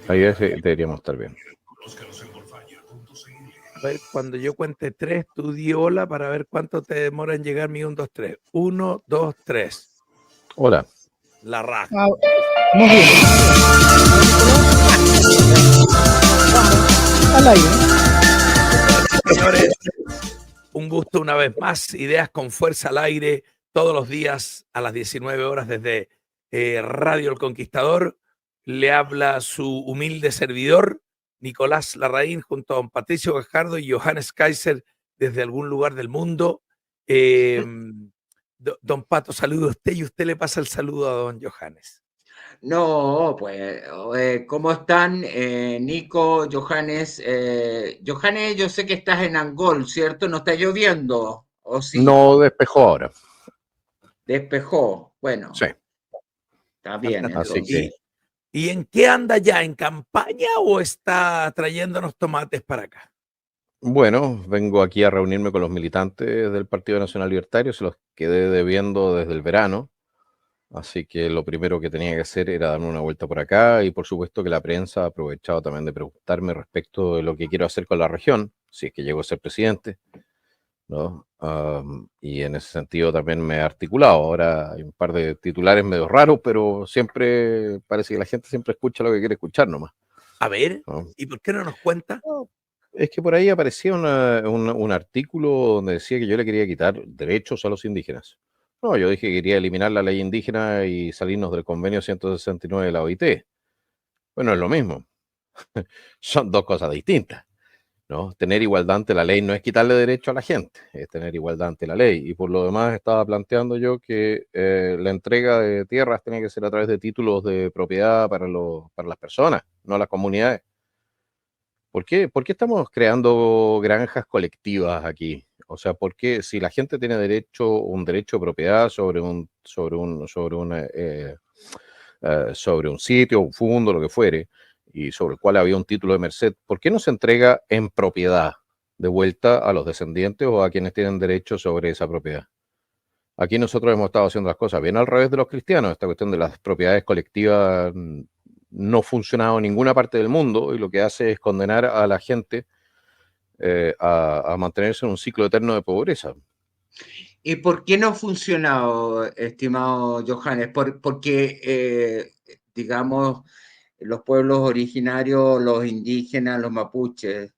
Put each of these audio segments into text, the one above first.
Ahí deberíamos estar bien. A ver, cuando yo cuente 3, tú di hola para ver cuánto te demora en llegar mi 1, 2, 3. 1, 2, 3. Hola. La raja. Muy bien. Al aire. Señores, un gusto una vez más. Ideas con Fuerza al Aire, todos los días a las 19 horas desde Radio El Conquistador. Le habla su humilde servidor, Nicolás Larraín, junto a don Patricio Gajardo y Johannes Kaiser desde algún lugar del mundo. Don Pato, saludo a usted y usted le pasa el saludo a don Johannes. No, pues, ¿cómo están? Nico, Johannes. Johannes, yo sé que estás en Angol, ¿cierto? ¿No está lloviendo? ¿O sí? No despejó ahora. Despejó. Bueno. Sí. Está bien. Así que... ¿Y en qué anda ya? ¿En campaña o está trayéndonos tomates para acá? Bueno, vengo aquí a reunirme con los militantes del Partido Nacional Libertario, se los quedé debiendo desde el verano, así que lo primero que tenía que hacer era darme una vuelta por acá y por supuesto que la prensa ha aprovechado también de preguntarme respecto de lo que quiero hacer con la región, si es que llego a ser presidente, ¿no? Y en ese sentido también me he articulado. Ahora hay un par de titulares medio raros, pero siempre parece que la gente siempre escucha lo que quiere escuchar nomás. A ver, ¿no? ¿Y por qué no nos cuenta? Es que por ahí aparecía un artículo donde decía que yo le quería quitar derechos a los indígenas. No, yo dije que quería eliminar la ley indígena y salirnos del convenio 169 de la OIT. Bueno, es lo mismo. Son dos cosas distintas, ¿no? Tener igualdad ante la ley no es quitarle derecho a la gente, es tener igualdad ante la ley. Y por lo demás estaba planteando yo que la entrega de tierras tenía que ser a través de títulos de propiedad para las personas, no las comunidades. ¿Por qué estamos creando granjas colectivas aquí? O sea, ¿por qué si la gente tiene un derecho de propiedad sobre un sitio, un fondo, lo que fuere, y sobre el cual había un título de merced, ¿por qué no se entrega en propiedad de vuelta a los descendientes o a quienes tienen derecho sobre esa propiedad? Aquí nosotros hemos estado haciendo las cosas bien al revés de los cristianos. Esta cuestión de las propiedades colectivas no ha funcionado en ninguna parte del mundo y lo que hace es condenar a la gente a mantenerse en un ciclo eterno de pobreza. ¿Y por qué no ha funcionado, estimado Johannes? Porque, digamos, los pueblos originarios, los indígenas, los mapuches,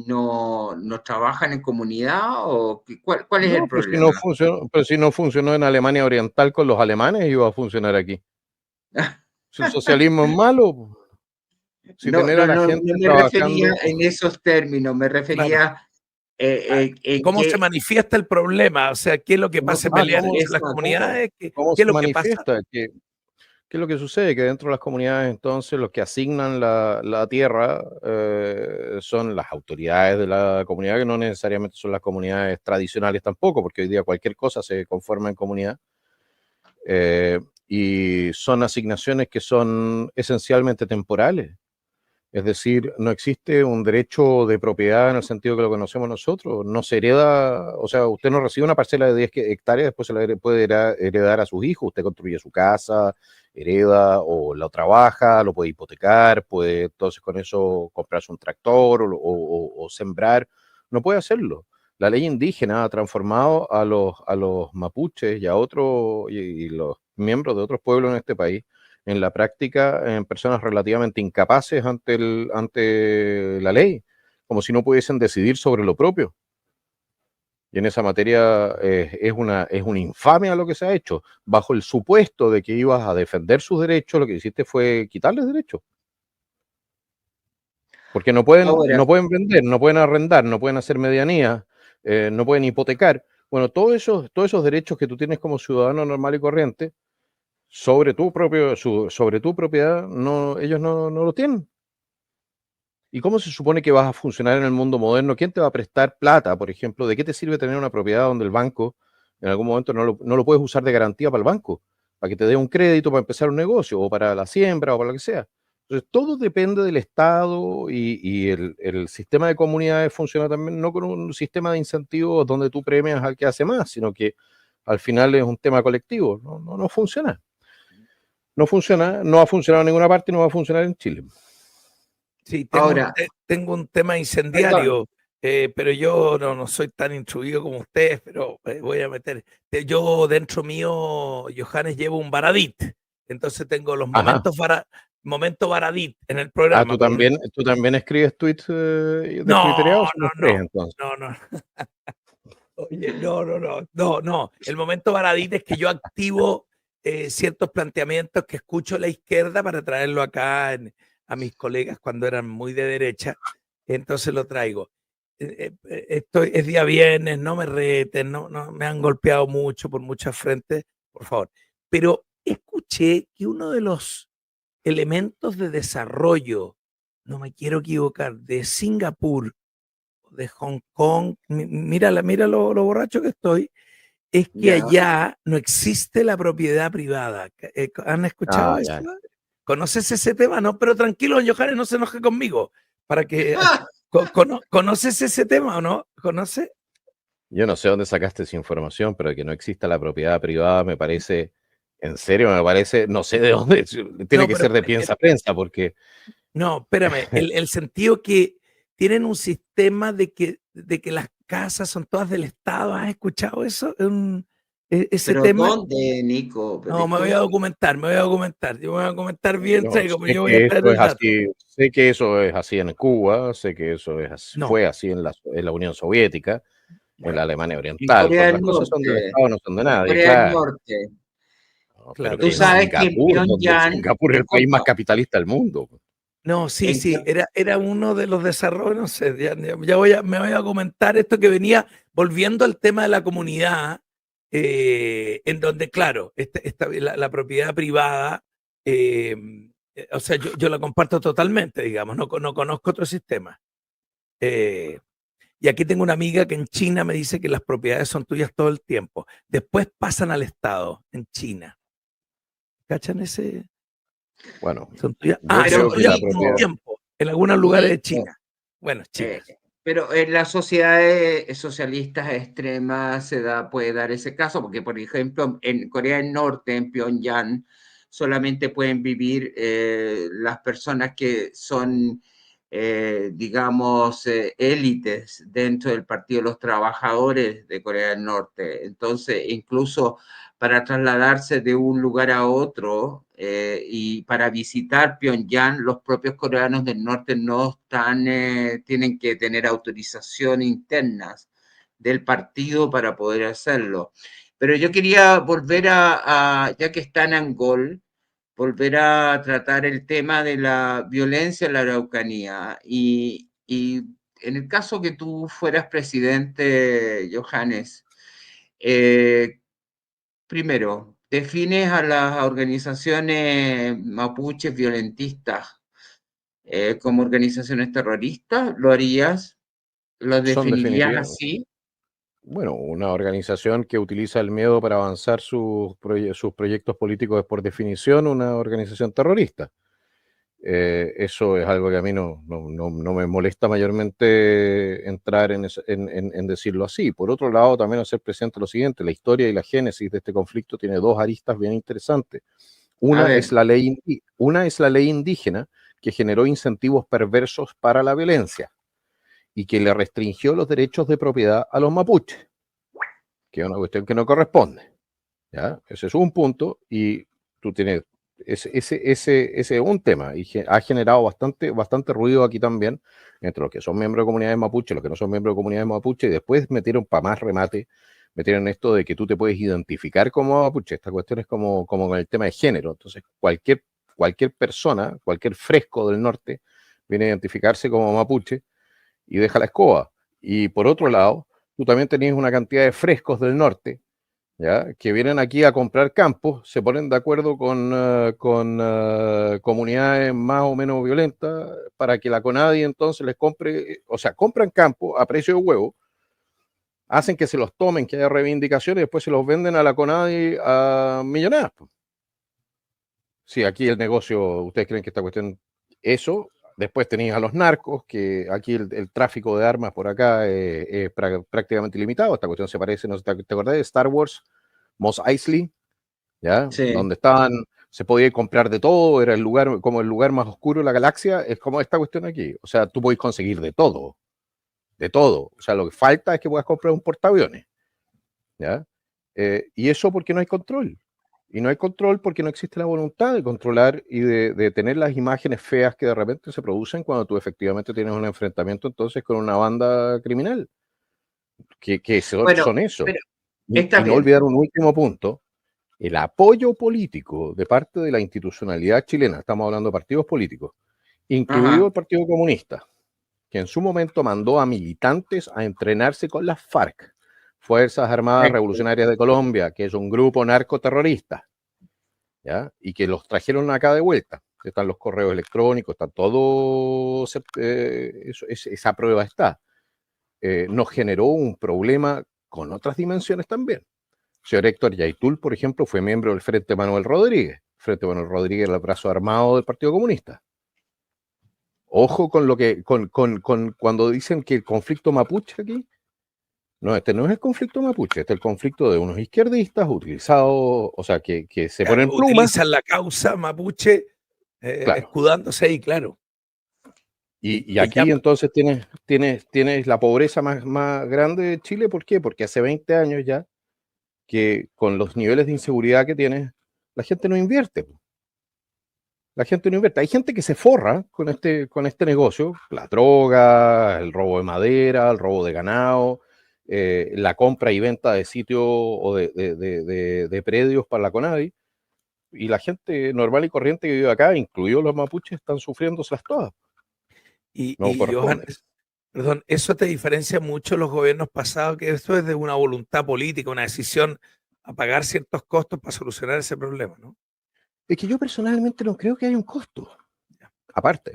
no trabajan en comunidad o ¿cuál es el problema? Pero si no funcionó en Alemania Oriental con los alemanes, iba a funcionar aquí. Si el socialismo es malo, si no tener a la gente me trabajando... refería en esos términos, me refería... ¿Cómo se manifiesta el problema? O sea, ¿qué es lo que pasa en las comunidades? ¿Cómo ¿Qué es se lo que pasa? manifiesta? ¿Qué es lo que sucede? Que dentro de las comunidades, entonces, los que asignan la tierra son las autoridades de la comunidad, que no necesariamente son las comunidades tradicionales tampoco, porque hoy día cualquier cosa se conforma en comunidad. Y son asignaciones que son esencialmente temporales. Es decir, no existe un derecho de propiedad en el sentido que lo conocemos nosotros. No se hereda, o sea, usted no recibe una parcela de 10 hectáreas, después se la puede heredar a sus hijos. Usted construye su casa, hereda o lo trabaja, lo puede hipotecar, puede entonces con eso comprarse un tractor o sembrar. No puede hacerlo. La ley indígena ha transformado a los mapuches y a otros, y los miembros de otros pueblos en este país, en la práctica, en personas relativamente incapaces ante la ley, como si no pudiesen decidir sobre lo propio. Y en esa materia es una infamia lo que se ha hecho. Bajo el supuesto de que ibas a defender sus derechos, lo que hiciste fue quitarles derechos. Porque no pueden vender, no pueden arrendar, no pueden hacer medianía, no pueden hipotecar. Bueno, todos esos derechos que tú tienes como ciudadano normal y corriente, sobre tu propiedad, ellos no lo tienen. ¿Y cómo se supone que vas a funcionar en el mundo moderno? ¿Quién te va a prestar plata, por ejemplo? ¿De qué te sirve tener una propiedad donde el banco en algún momento no lo puedes usar de garantía para el banco? Para que te dé un crédito para empezar un negocio, o para la siembra, o para lo que sea. Entonces, todo depende del Estado y el sistema de comunidades funciona también no con un sistema de incentivos donde tú premias al que hace más, sino que al final es un tema colectivo, no funciona. No funciona, no ha funcionado en ninguna parte y no va a funcionar en Chile. Sí, Ahora, tengo un tema perdón, incendiario, pero yo no soy tan instruido como ustedes, pero voy a meter. Yo dentro mío, Johannes, llevo un Baradit, entonces tengo los Ajá. momentos Baradit en el Ah, programa. Pero tú también escribes tweets no, destuitereados, ¿o no no, crees no, entonces? no. Oye, no. El momento Baradit es que yo activo ciertos planteamientos que escucho a la izquierda para traerlo acá a mis colegas cuando eran muy de derecha. Entonces lo traigo. Es día viernes, no me reten, no me han golpeado mucho por muchas frentes, por favor. Pero escuché que uno de los elementos de desarrollo, no me quiero equivocar, de Singapur, de Hong Kong, mira lo borracho que estoy, es que ya. allá no existe la propiedad privada. ¿Han escuchado Ah, eso? ya. ¿Conoces ese tema? No, pero tranquilo, Johannes, no se enoje conmigo. Para que ¿conoces ese tema o no? ¿Conoce? Yo no sé dónde sacaste esa información, pero que no exista la propiedad privada me parece, en serio, me parece, no sé de dónde, tiene No, que pero ser de piensa prensa, porque no, espérame, el sentido que tienen un sistema de que las casas son todas del Estado. ¿Has escuchado eso? Ese Pero tema. ¿dónde, Nico? Pero No, me voy a disculpa. documentar, me voy a documentar. Yo me voy a documentar bien, yo traigo, pero sé yo voy a que traer eso el es dato. así, sé que eso es así en Cuba, sé que eso No, fue así en la Unión Soviética, en la bueno, Alemania En Oriental, Corea cuando del las cosas son del Norte. Estado no son de En nadie, Corea del claro. Norte. No, pero claro. Tú que en No, sabes que en Singapur, donde Pyongyang, Singapur es el país más disculpa, capitalista del mundo. no, sí, en, sí, era uno de los desarrollos, no sé, ya me voy a comentar esto que venía volviendo al tema de la comunidad, en donde, claro, la propiedad privada, eh, o sea, yo la comparto totalmente, digamos, no conozco otro sistema. Eh, y aquí tengo una amiga que en China me dice que las propiedades son tuyas todo el tiempo. Después pasan al Estado en China. ¿Cachan ese? Bueno, Son tuyas. yo Son creo pero que tuyas la por un propiedad, Nico, tiempo en algunos lugares de Nico, China. Bueno, China. pero en las sociedades socialistas extremas puede dar ese caso, porque por ejemplo en Corea del Norte, en Pyongyang, solamente pueden vivir las personas que son, digamos, élites dentro del Partido de los Trabajadores de Corea del Norte. Entonces, incluso para trasladarse de un lugar a otro y para visitar Pyongyang, los propios coreanos del norte no están, tienen que tener autorización internas del partido para poder hacerlo. Pero yo quería volver ya que está en Angol, volver a tratar el tema de la violencia en la Araucanía. Y en el caso que tú fueras presidente, Johannes, eh, primero, defines a las organizaciones mapuches violentistas como organizaciones terroristas, ¿lo harías? ¿Lo son definirías definitivamente, así? bueno, una organización que utiliza el miedo para avanzar sus proyectos políticos es por definición una organización terrorista. Eso es algo que a mí no me molesta mayormente entrar en decirlo así. Por otro lado, también hacer presente lo siguiente: la historia y la génesis de este conflicto tiene dos aristas bien interesantes. A Una es ver, una es la ley indígena, que generó incentivos perversos para la violencia y que le restringió los derechos de propiedad a los mapuches, que es una cuestión que no corresponde. ¿Ya? Ese es un punto y tú tienes ese es un tema y ha generado bastante ruido aquí también entre los que son miembros de comunidades mapuche, los que no son miembros de comunidades mapuche, y después metieron para más remate, metieron esto de que tú te puedes identificar como mapuche. Esta cuestión es como con el tema de género. Entonces cualquier persona, cualquier fresco del norte viene a identificarse como mapuche y deja la escoba. Y por otro lado, tú también tenías una cantidad de frescos del norte, ¿ya? Que vienen aquí a comprar campos, se ponen de acuerdo con comunidades más o menos violentas para que la CONADI entonces les compre, o sea, compran campos a precio de huevo, hacen que se los tomen, que haya reivindicaciones y después se los venden a la CONADI a millonadas. Sí, aquí el negocio, ustedes creen que esta cuestión, eso, después tenéis a los narcos, que aquí el tráfico de armas por acá es prácticamente ilimitado. Esta cuestión se parece, no sé, ¿te acordás de Star Wars? Mos Eisley, ¿ya? Sí. Donde se podía comprar de todo, era el lugar, como el lugar más oscuro de la galaxia, es como esta cuestión aquí. O sea, tú podés conseguir de todo, de todo. O sea, lo que falta es que puedas comprar un portaaviones, ¿ya? Y eso porque no hay control. Y no hay control porque no existe la voluntad de controlar y de tener las imágenes feas que de repente se producen cuando tú efectivamente tienes un enfrentamiento entonces con una banda criminal, que Bueno, son eso. pero está Y no bien. olvidar un último punto, el apoyo político de parte de la institucionalidad chilena, estamos hablando de partidos políticos, incluido Ajá. el Partido Comunista, que en su momento mandó a militantes a entrenarse con las FARC, Fuerzas Armadas Correcto. Revolucionarias de Colombia, que es un grupo narcoterrorista, ¿ya? Y que los trajeron acá de vuelta. Están los correos electrónicos, está todo, esa prueba está. Nos generó un problema con otras dimensiones también. El señor Héctor Yaitul, por ejemplo, fue miembro del Frente Manuel Rodríguez. Frente Manuel Rodríguez era el brazo armado del Partido Comunista. Ojo con lo que, con cuando dicen que el conflicto mapuche aquí, no, este no es el conflicto mapuche, este es el conflicto de unos izquierdistas utilizados, o sea, que se Claro, ponen plumas, utilizan la causa mapuche claro. escudándose ahí, claro. Y Que ya, aquí entonces tienes la pobreza más grande de Chile, ¿por qué? Porque hace 20 años ya que con los niveles de inseguridad que tienes, la gente no invierte. La gente no invierte. Hay gente que se forra con este negocio, la droga, el robo de madera, el robo de ganado, la compra y venta de sitios o de predios para la CONADI. Y la gente normal y corriente que vive acá, incluidos los mapuches, están sufriéndoselas todas. No y Johan, corresponde. perdón, eso te diferencia mucho de los gobiernos pasados, que esto es de una voluntad política, una decisión a pagar ciertos costos para solucionar ese problema, ¿no? Es que yo personalmente no creo que haya un costo, aparte.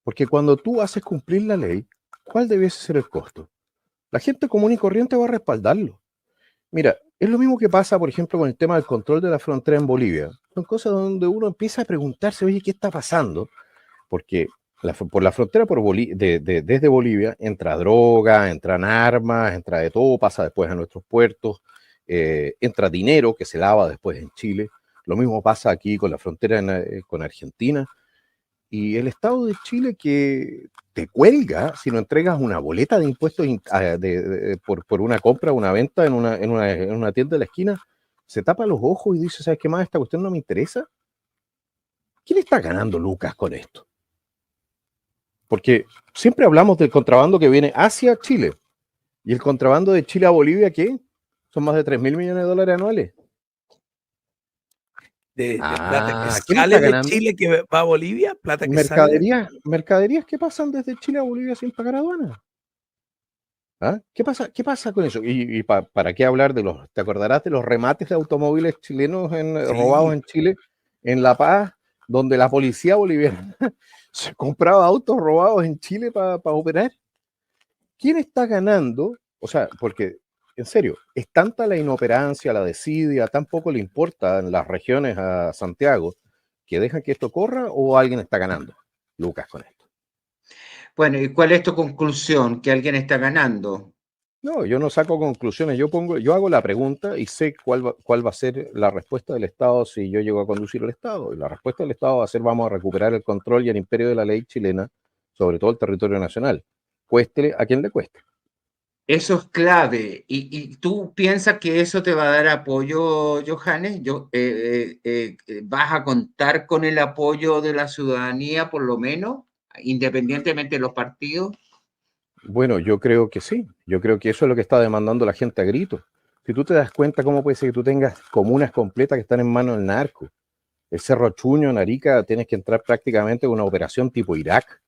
Porque cuando tú haces cumplir la ley, ¿cuál debiese ser el costo? La gente común y corriente va a respaldarlo. Mira, es lo mismo que pasa, por ejemplo, con el tema del control de la frontera en Bolivia. Son cosas donde uno empieza a preguntarse, oye, ¿qué está pasando? Porque por la frontera desde Bolivia entra droga, entran armas, entra de todo, pasa después a nuestros puertos, entra dinero que se lava después en Chile. Lo mismo pasa aquí con la frontera con Argentina. Y el Estado de Chile que te cuelga si no entregas una boleta de impuestos por una compra o una venta en una tienda de la esquina, se tapa los ojos y dice, ¿sabes qué más? Esta cuestión no me interesa. ¿Quién está ganando lucas con esto? Porque siempre hablamos del contrabando que viene hacia Chile. ¿Y el contrabando de Chile a Bolivia qué? Son más de 3.000 millones de dólares anuales. De plata que ¿Quién está sale de ganando? Chile que va a Bolivia, plata que sale. Mercaderías que pasan desde Chile a Bolivia sin pagar aduana. ¿Ah? ¿Qué pasa con eso? ¿Para qué hablar de te acordarás de los remates de automóviles chilenos robados Sí, en Chile, en La Paz, donde la policía boliviana se compraba autos robados en Chile para operar? ¿Quién está ganando? O sea, porque, en serio, es tanta la inoperancia, la desidia, tan poco le importa en las regiones a Santiago, que dejan que esto corra o alguien está ganando, Lucas, con esto. Bueno, ¿y cuál es tu conclusión? ¿Que alguien está ganando? No, yo no saco conclusiones, yo hago la pregunta y sé cuál va a ser la respuesta del Estado si yo llego a conducir el Estado. Y la respuesta del Estado va a ser vamos a recuperar el control y el imperio de la ley chilena sobre todo el territorio nacional. Cuéstele a quien le cueste. Eso es clave. ¿Y tú piensas que eso te va a dar apoyo, Johannes? ¿Vas a contar con el apoyo de la ciudadanía, por lo menos, independientemente de los partidos? Bueno, yo creo que sí. Yo creo que eso es lo que está demandando la gente a gritos. Si tú te das cuenta, ¿cómo puede ser que tú tengas comunas completas que están en manos del narco? El Cerro Chuño, en Arica, tienes que entrar prácticamente con una operación tipo Irak.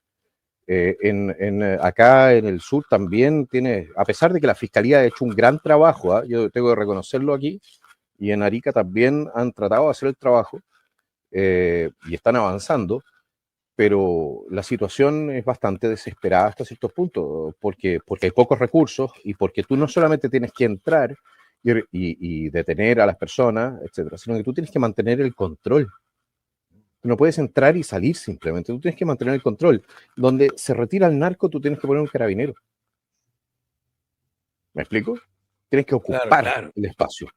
Acá en el sur también tiene, a pesar de que la fiscalía ha hecho un gran trabajo, ¿ah? Yo tengo que reconocerlo aquí, y en Arica también han tratado de hacer el trabajo y están avanzando, pero la situación es bastante desesperada hasta ciertos puntos, porque hay pocos recursos y porque tú no solamente tienes que entrar y detener a las personas, etcétera, sino que tú tienes que mantener el control. Tú no puedes entrar y salir simplemente, tú tienes que mantener el control. Donde se retira el narco, tú tienes que poner un carabinero. ¿Me explico? Tienes que claro, ocupar claro. el espacio.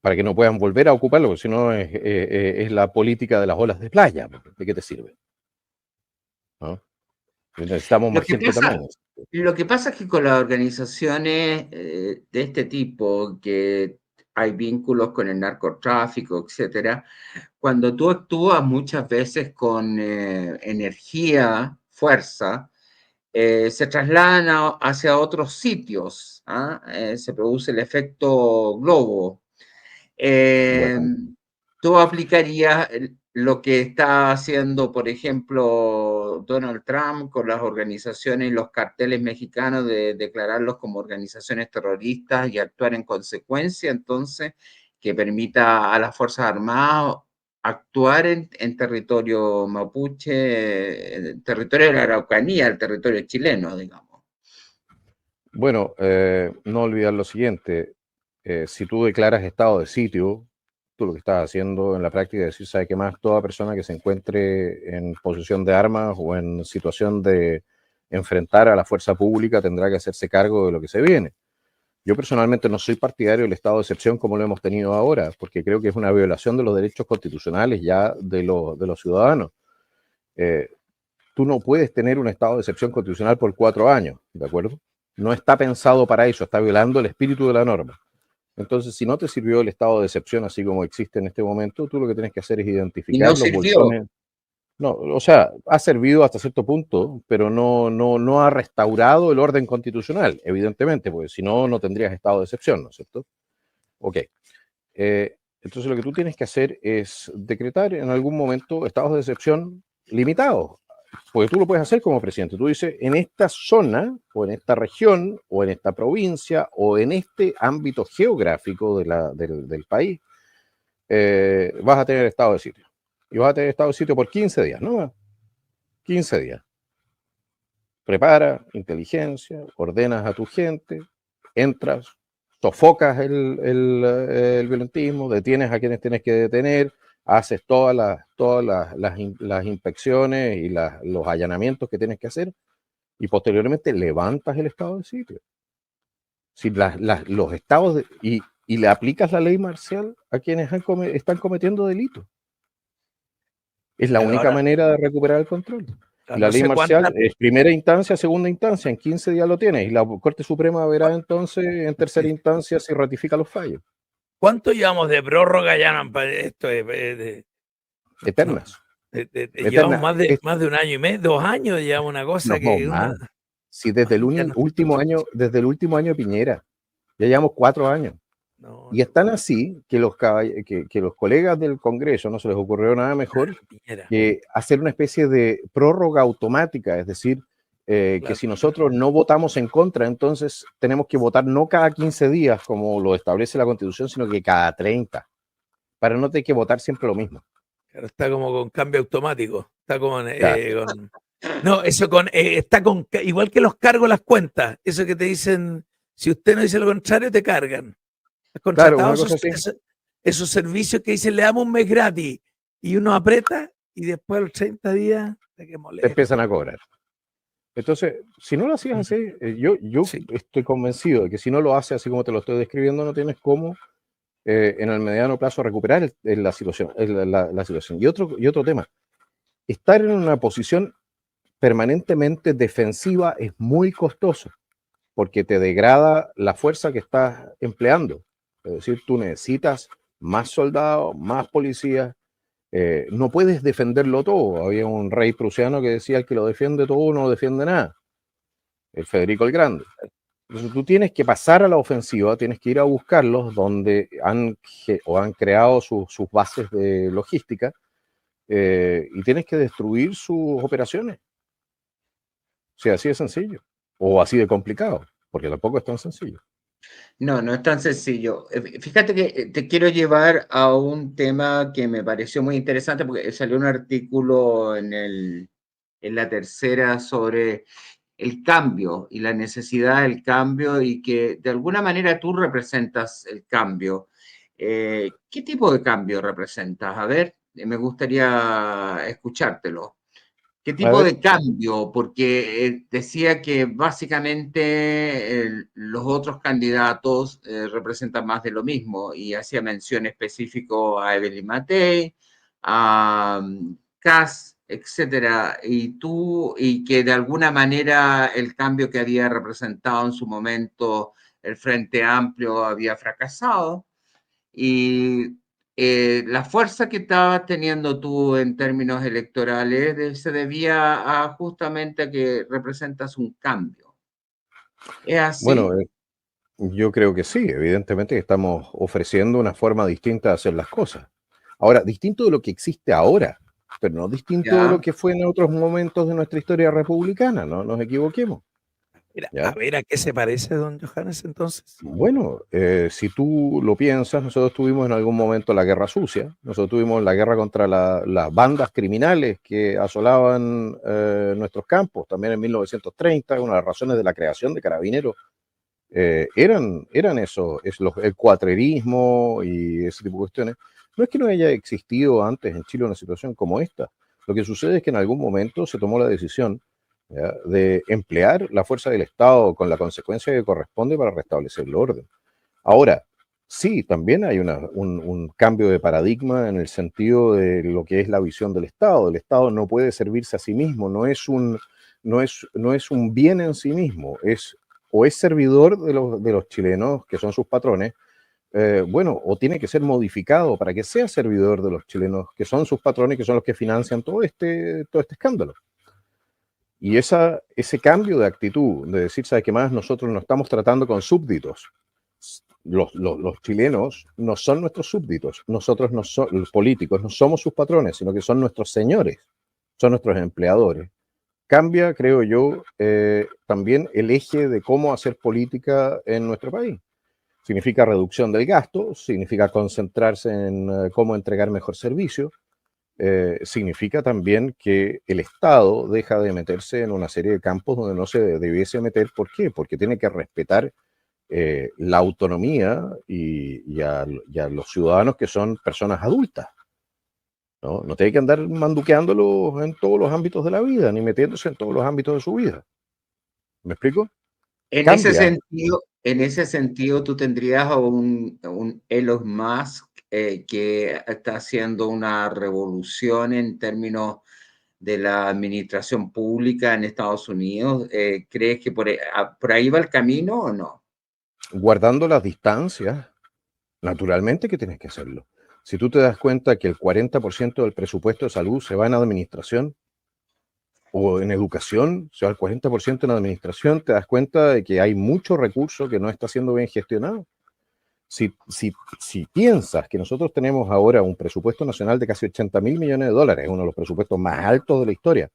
para que no puedan volver a ocuparlo, porque si no es la política de las olas de playa. ¿De qué te sirve? ¿No? Necesitamos Lo más que gente pasa, también. lo que pasa es que con las organizaciones de este tipo, que hay vínculos con el narcotráfico, etcétera, cuando tú actúas muchas veces con energía, fuerza, se trasladan hacia otros sitios, ¿ah? Se produce el efecto globo. Eh, Bueno, ¿Tú aplicarías lo que está haciendo, por ejemplo, Donald Trump con las organizaciones y los carteles mexicanos de declararlos como organizaciones terroristas y actuar en consecuencia, entonces, que permita a las Fuerzas Armadas actuar en territorio mapuche, en territorio de la Araucanía, el territorio chileno, digamos? bueno, no olvidar lo siguiente, si tú declaras estado de sitio, tú lo que estás haciendo en la práctica es decir, ¿sabe qué más? Toda persona que se encuentre en posesión de armas o en situación de enfrentar a la fuerza pública tendrá que hacerse cargo de lo que se viene. Yo personalmente no soy partidario del estado de excepción como lo hemos tenido ahora, porque creo que es una violación de los derechos constitucionales ya de los ciudadanos. Eh, Tú no puedes tener un estado de excepción constitucional por 4 años, ¿de acuerdo? No está pensado para eso, está violando el espíritu de la norma. Entonces, si no te sirvió el estado de excepción así como existe en este momento, tú lo que tienes que hacer es Y no identificar los sirvió. bolsones. No, o sea, ha servido hasta cierto punto, pero no ha restaurado el orden constitucional, evidentemente, porque si no, no tendrías estado de excepción, ¿no es cierto? Ok. Entonces, lo que tú tienes que hacer es decretar en algún momento estados de excepción limitados, porque tú lo puedes hacer como presidente. Tú dices, en esta zona, o en esta región, o en esta provincia, o en este ámbito geográfico del país, vas a tener estado de sitio. Y vas a tener estado de sitio por 15 días, ¿no? 15 días. Prepara, inteligencia, ordenas a tu gente, entras, sofocas el violentismo, detienes a quienes tienes que detener, haces todas las inspecciones y los allanamientos que tienes que hacer y posteriormente levantas el estado de sitio. Si los estados y le aplicas la ley marcial a quienes están cometiendo delitos. Es la Pero única ahora, manera de recuperar el control. Y la no ley sé cuántas. marcial es primera instancia, segunda instancia, en 15 días lo tienes. Y la Corte Suprema verá entonces en tercera instancia si ratifica los fallos. ¿Cuánto llevamos de prórroga ya? Esto no, Eternas. llevamos Eternas. más de un año y medio, 2 años, llevamos una cosa No, que más. Si desde el ya no, desde el último año de Piñera, ya llevamos 4 años. no, Y es tan así que que los colegas del Congreso no se les ocurrió nada mejor Piñera, que hacer una especie de prórroga automática, es decir, que claro. si nosotros no votamos en contra, entonces tenemos que votar no cada 15 días como lo establece la Constitución, sino que cada 30, para no tener que votar siempre lo mismo. Claro, está como con cambio automático, está como Claro, no, eso está con, igual que los cargos las cuentas, eso que te dicen, si usted no dice lo contrario, te cargan. Has claro, contratado una cosa así, esos servicios que dicen le damos un mes gratis y uno aprieta y después a los 30 días, qué te molesto. empiezan a cobrar. Entonces, si no lo hacías así, yo Sí, estoy convencido de que si no lo haces así como te lo estoy describiendo, no tienes cómo en el mediano plazo recuperar la situación. La situación. Y otro tema, estar en una posición permanentemente defensiva es muy costoso porque te degrada la fuerza que estás empleando. Es decir, tú necesitas más soldados, más policías. No puedes defenderlo todo. Había un rey prusiano que decía: el que lo defiende todo no defiende nada. El Federico el Grande. Entonces tú tienes que pasar a la ofensiva, tienes que ir a buscarlos donde han creado sus bases de logística y tienes que destruir sus operaciones. O sea, así de sencillo. O así de complicado, porque tampoco es tan sencillo. No, no es tan sencillo. Fíjate que te quiero llevar a un tema que me pareció muy interesante porque salió un artículo en la tercera sobre el cambio y la necesidad del cambio y que de alguna manera tú representas el cambio. ¿Qué tipo de cambio representas? A ver, me gustaría escuchártelo. ¿Qué tipo de cambio? Porque decía que básicamente los otros candidatos representan más de lo mismo y hacía mención específica a Evelyn Matei, a Kass, etcétera, y que de alguna manera el cambio que había representado en su momento el Frente Amplio había fracasado y la fuerza que estabas teniendo tú en términos electorales se debía justamente a que representas un cambio. ¿Es así? Bueno, yo creo que sí, evidentemente que estamos ofreciendo una forma distinta de hacer las cosas. Ahora, distinto de lo que existe ahora, pero no distinto de lo ¿Ya? que fue en otros momentos de nuestra historia republicana, no nos equivoquemos. Mira, a ¿Ya? ver a qué se parece don Johannes entonces. Bueno, si tú lo piensas, nosotros tuvimos en algún momento la guerra sucia, nosotros tuvimos la guerra contra las bandas criminales que asolaban nuestros campos, también en 1930, una de las razones de la creación de Carabineros eran eso, el cuatrerismo y ese tipo de cuestiones. No es que no haya existido antes en Chile una situación como esta, lo que sucede es que en algún momento se tomó la decisión, ¿ya?, de emplear la fuerza del Estado con la consecuencia que corresponde para restablecer el orden. Ahora, sí, también hay un cambio de paradigma en el sentido de lo que es la visión del Estado. El Estado no puede servirse a sí mismo, no es un bien en sí mismo, o es servidor de los chilenos, que son sus patrones, bueno, o tiene que ser modificado para que sea servidor de los chilenos, que son sus patrones, que son los que financian todo este escándalo. Y ese cambio de actitud, de decir, ¿sabes qué más? Nosotros no estamos tratando con súbditos. Los chilenos no son nuestros súbditos, nosotros no somos los políticos, no somos sus patrones, sino que son nuestros señores, son nuestros empleadores. Cambia, creo yo, también el eje de cómo hacer política en nuestro país. Significa reducción del gasto, significa concentrarse en cómo entregar mejor servicio, significa también que el Estado deja de meterse en una serie de campos donde no se debiese meter. ¿Por qué? Porque tiene que respetar la autonomía y a los ciudadanos que son personas adultas. ¿No? No tiene que andar manduqueándolos en todos los ámbitos de la vida, ni metiéndose en todos los ámbitos de su vida. ¿Me explico? Cambia. En ese sentido, tú tendrías a un Elon Musk que está haciendo una revolución en términos de la administración pública en Estados Unidos. ¿Crees que por ahí va el camino o no? Guardando las distancias, naturalmente que tienes que hacerlo. Si tú te das cuenta que el 40% del presupuesto de salud se va en administración, o en educación, o sea, el 40% en administración, te das cuenta de que hay mucho recurso que no está siendo bien gestionado. Si piensas que nosotros tenemos ahora un presupuesto nacional de casi 80.000 millones de dólares, uno de los presupuestos más altos de la historia,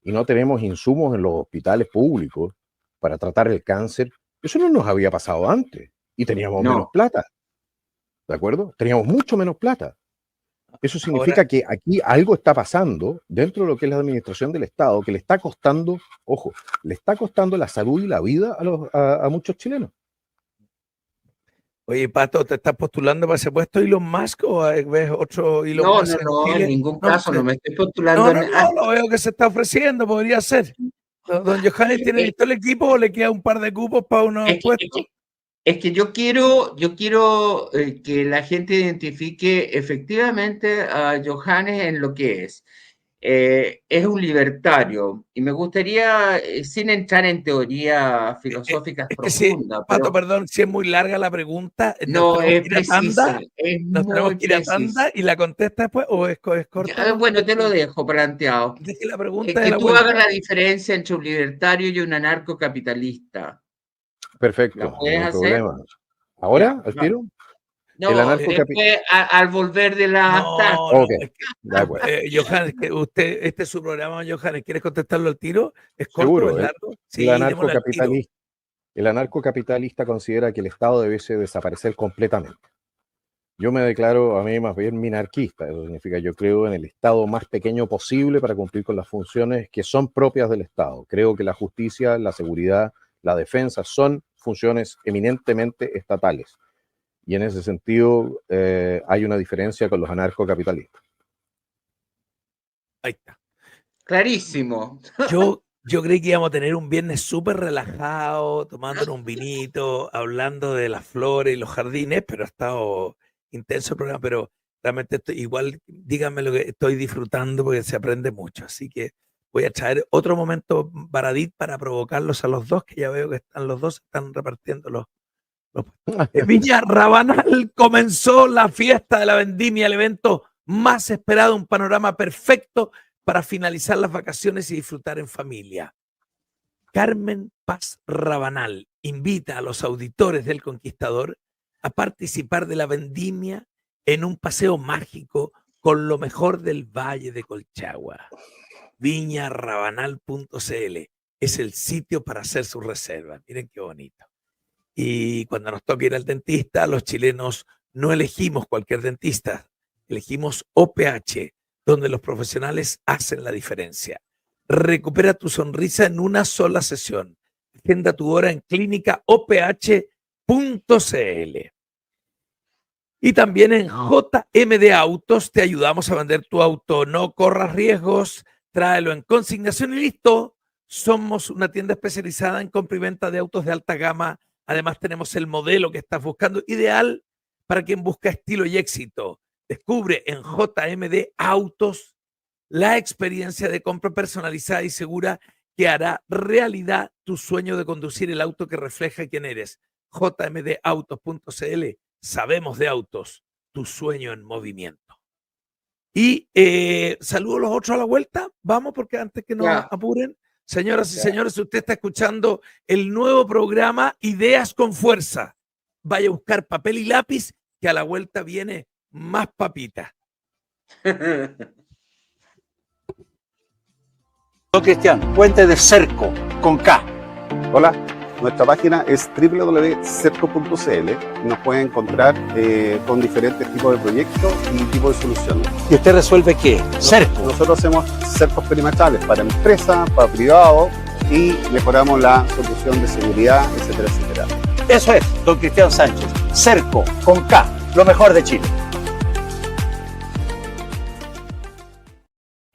y no tenemos insumos en los hospitales públicos para tratar el cáncer, eso no nos había pasado antes y teníamos menos No. plata, ¿de acuerdo? Teníamos mucho menos plata. Eso Ahora, significa que aquí algo está pasando dentro de lo que es la administración del Estado, que le está costando, ojo, le está costando la salud y la vida a muchos chilenos. oye, Pato, ¿te estás postulando para ese puesto Elon Musk o ves otro Elon No, Musk en en Chile? ningún No caso, no sé. me estoy postulando No, en... no, no, lo veo que se está ofreciendo, podría ser. Don Johannes tiene Eh, listo el equipo o le queda un par de cupos para unos es que, es puestos. que- es que yo quiero que la gente identifique efectivamente a Johannes en lo que es. Es un libertario y me gustaría, sin entrar en teorías filosóficas Es que si, profundas, Pato, pero perdón, si es muy larga la pregunta, nos no, tenemos es que ir a precisa, tanda, es nos tenemos muy que ir a precisa. tanda y la contesta después, o es corta Ya, nomás. bueno, te lo dejo planteado. Deje la pregunta de Que la tú hagas vuelta. la diferencia entre un libertario y un anarcocapitalista. ¿La Perfecto, puedes ningún hacer? problema. Ya. ¿Ahora, al tiro? El No, anarcocapital. después al volver de las tardes. No, no, Ok, es que, de acuerdo. Johannes, que usted, este es su programa, Johannes, ¿quieres contestarlo al tiro? ¿Es corto o es Seguro, largo? el Sí, démosle al tiro. anarcocapitalista, el anarcocapitalista considera que el Estado debiese desaparecer completamente. Yo me declaro a mí más bien minarquista, eso significa yo creo en el Estado más pequeño posible para cumplir con las funciones que son propias del Estado. Creo que la justicia, la seguridad, la defensa son funciones eminentemente estatales. Y en ese sentido hay una diferencia con los anarcocapitalistas. Ahí está. Clarísimo. Yo creí que íbamos a tener un viernes súper relajado, tomándonos un vinito, hablando de las flores y los jardines, pero ha estado intenso el programa, pero realmente igual díganme lo que estoy disfrutando porque se aprende mucho. Así que voy a traer otro momento Baradit para provocarlos a los dos, que ya veo que los dos están repartiendo los... Viña Rabanal comenzó la fiesta de la vendimia, el evento más esperado, un panorama perfecto para finalizar las vacaciones y disfrutar en familia. Carmen Paz Rabanal invita a los auditores del Conquistador a participar de la vendimia en un paseo mágico con lo mejor del Valle de Colchagua. Viñarabanal.cl es el sitio para hacer sus reservas. Miren qué bonito. Y cuando nos toque ir al dentista, los chilenos no elegimos cualquier dentista, elegimos OPH, donde los profesionales hacen la diferencia. Recupera tu sonrisa en una sola sesión. Agenda tu hora en clínica OPH.cl. Y también en JMD Autos te ayudamos a vender tu auto. No corras riesgos, tráelo en consignación y listo. Somos una tienda especializada en compra y venta de autos de alta gama. Además tenemos el modelo que estás buscando, ideal para quien busca estilo y éxito. Descubre en JMD Autos la experiencia de compra personalizada y segura que hará realidad tu sueño de conducir el auto que refleja quién eres. jmdautos.cl. Sabemos de autos, tu sueño en movimiento. Y saludo a los otros a la vuelta. Vamos, porque antes que nos apuren, señoras y señores, usted está escuchando el nuevo programa Ideas con Fuerza. Vaya a buscar papel y lápiz, que a la vuelta viene más papita. Don Cristian, cuente de Cerco, con K. Hola, nuestra página es www.cerco.cl y nos pueden encontrar con diferentes tipos de proyectos y tipos de soluciones. ¿Y usted resuelve qué? Cerco. Nosotros hacemos cercos perimetrales para empresas, para privados y mejoramos la solución de seguridad, etcétera, etcétera. Eso es, don Cristian Sánchez. Cerco, con K, lo mejor de Chile.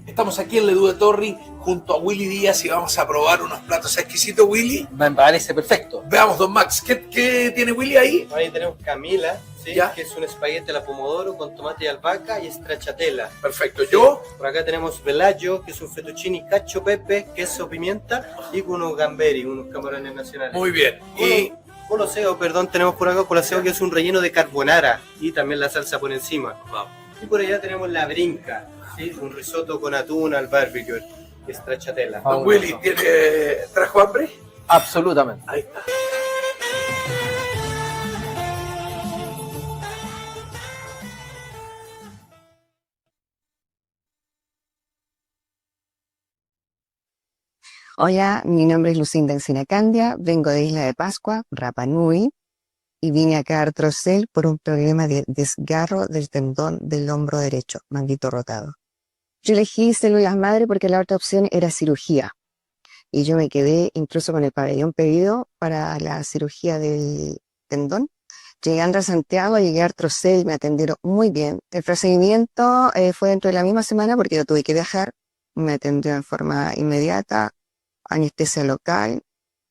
Estamos aquí en Ledú de Torri junto a Willy Díaz y vamos a probar unos platos exquisitos, Willy. Me parece perfecto. Veamos, don Max, ¿qué tiene Willy ahí? Ahí tenemos Camila, ¿sí? Que es un espagueti a la pomodoro con tomate y albahaca y stracciatella. Perfecto, ¿yo? Por acá tenemos velaggio, que es un fettuccine cacio pepe, queso, pimienta y con unos gamberi, unos camarones nacionales. Muy bien. Y colaseo, tenemos por acá colaseo, que es un relleno de carbonara y también la salsa por encima. Vamos. Y por allá tenemos la brinca, ¿sí? Un risotto con atún al barbecue, stracciatella. Don Willy, ¿trajo hambre? Absolutamente. Ahí está. Hola, mi nombre es Lucinda Encina Candia, vengo de Isla de Pascua, Rapa Nui, y vine acá a Artrocel por un problema de desgarro del tendón del hombro derecho, manguito rotado. Yo elegí células madre porque la otra opción era cirugía, y yo me quedé incluso con el pabellón pedido para la cirugía del tendón. Llegando a Santiago, llegué a Artrocel, me atendieron muy bien. El procedimiento fue dentro de la misma semana porque yo tuve que viajar, me atendió en forma inmediata, anestesia local,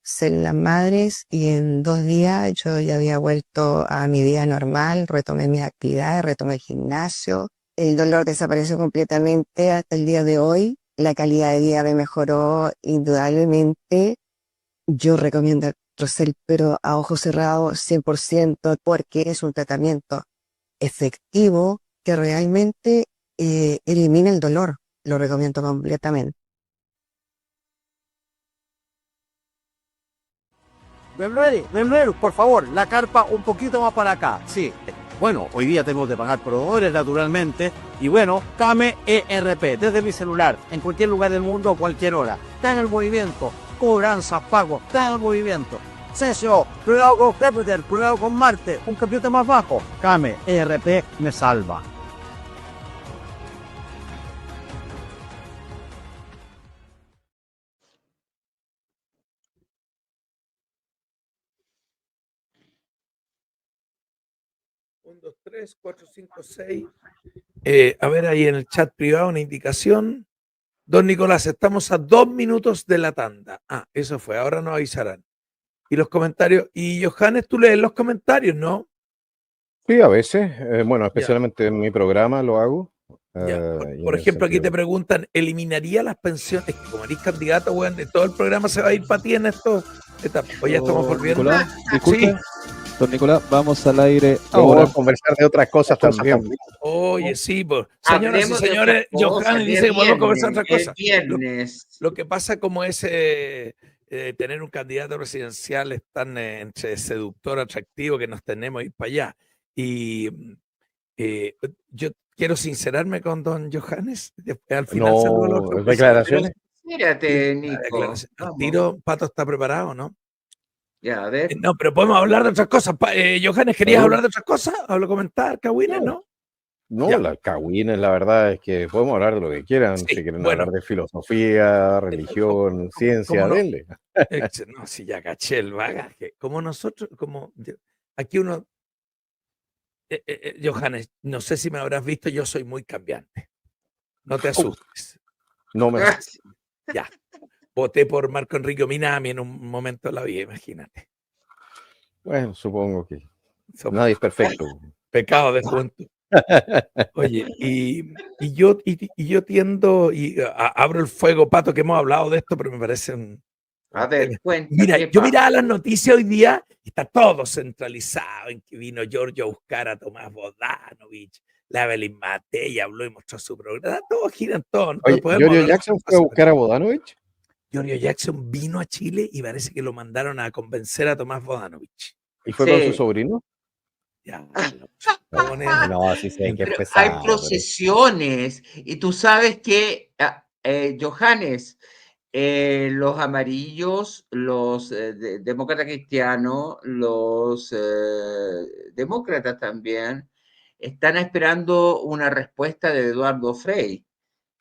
células madres, y en 2 días yo ya había vuelto a mi vida normal, retomé mis actividades, retomé el gimnasio, el dolor desapareció completamente hasta el día de hoy, la calidad de vida me mejoró indudablemente. Yo recomiendo Artrocel, pero a ojos cerrados 100%, porque es un tratamiento efectivo que realmente elimina el dolor, lo recomiendo completamente. Membrero, por favor, la carpa un poquito más para acá. Sí. Bueno, hoy día tenemos que pagar proveedores, naturalmente. Y bueno, Kame ERP, desde mi celular, en cualquier lugar del mundo, a cualquier hora. Está en el movimiento. Cobranzas, pagos, está en el movimiento. CSO, cuidado con Júpiter, cuidado con Marte, un computer más bajo. Kame ERP me salva. Un, dos, tres, cuatro, cinco, seis. A ver ahí en el chat privado una indicación. Don Nicolás, estamos a 2 minutos de la tanda. Ah, eso fue, ahora nos avisarán. Y los comentarios, y Johannes, tú lees los comentarios, ¿no? Sí, a veces, bueno, Ya, especialmente en mi programa lo hago. ya. Y Por en el ejemplo, aquí te sentido, preguntan, ¿eliminaría las pensiones? Es que como eres candidato, weón, de todo el programa se va a ir para ti en esto. O ya estamos volviendo. Nicolás, disculpe, Sí. don Nicolás, vamos al aire vamos ahora. a conversar de otras cosas también. Oye, sí, pues. Señoras y Hablemos de señores, otras cosas, Johannes de dice que podemos conversar viernes, otras es cosas. viernes. Lo que pasa como es tener un candidato presidencial es tan entre seductor, atractivo que nos tenemos ir para allá. Y yo quiero sincerarme con don Johannes. Después, al final saludo a los No, otros declaraciones. Mírate, la Nico. declaración. Al Vamos. tiro, Pato está preparado, ¿no? Ya, a ver. No, pero podemos hablar de otras cosas. Johannes, ¿querías Salud. hablar de otras cosas? ¿Hablo comentar, Kawines, no? No, Ya. las cagüines, la verdad es que podemos hablar de lo que quieran. Sí, Si quieren bueno. hablar de filosofía, religión, ciencia, no? denle. No, si ya caché el bagaje. Como nosotros, aquí uno, Johannes, no sé si me habrás visto, yo soy muy cambiante. No te asustes. No me Ya. Voté por Marco Enrique Minami en un momento de la vida, imagínate. Bueno, supongo que Somos nadie es perfecto. pecados de juventud. Oye, y yo tiendo, abro el fuego, Pato, que hemos hablado de esto, pero me parece un... A ver, cuenta. Mira, ¿qué yo pasa? miraba las noticias hoy día y está todo centralizado en que vino Giorgio a buscar a Tomás Bodanovich, la Evelyn Matei habló y mostró su programa, todo gira en todo. Oye, Podemos ¿Giorgio hablar de Jackson otras fue a cosas, buscar a Bodanovich? Giorgio Jackson vino a Chile y parece que lo mandaron a convencer a Tomás Bodanovich. ¿Y fue con su Sí. sobrino? Ya, No, así sí hay que Pero empezar. hay procesiones y tú sabes que, Johannes, los amarillos, los demócratas cristianos, los demócratas también, están esperando una respuesta de Eduardo Frei.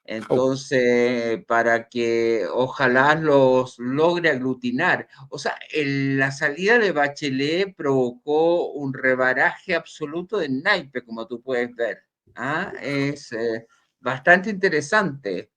Entonces, para que ojalá los logre aglutinar. O sea, la salida de Bachelet provocó un rebaraje absoluto de naipe, como tú puedes ver. ¿Ah? Es bastante interesante.